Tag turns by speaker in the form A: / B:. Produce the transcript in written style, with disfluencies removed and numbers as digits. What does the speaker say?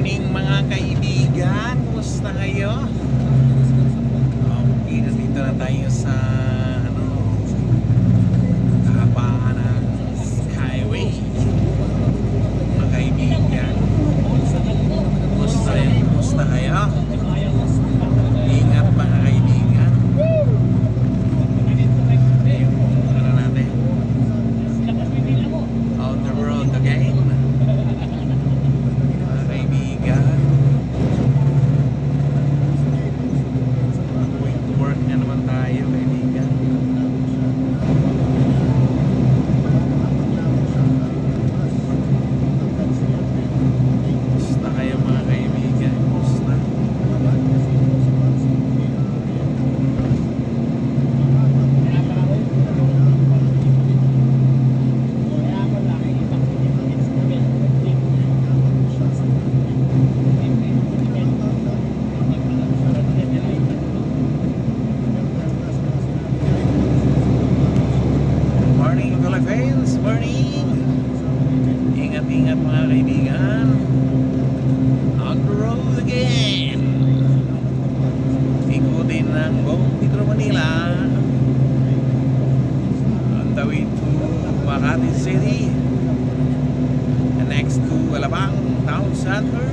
A: morning mga kaibigan, kumusta kayo? Okay, nandito na tayo sa kahabaan ng Skyway. Mga kaibigan, kumusta kayo? Ingat mga kaibigan. Ano natin? On the road again. Ingat mga kaibigan. On the road again. Ikutin ng buong Metro Manila. On the way to Makati City. And next to Alabang Town Center.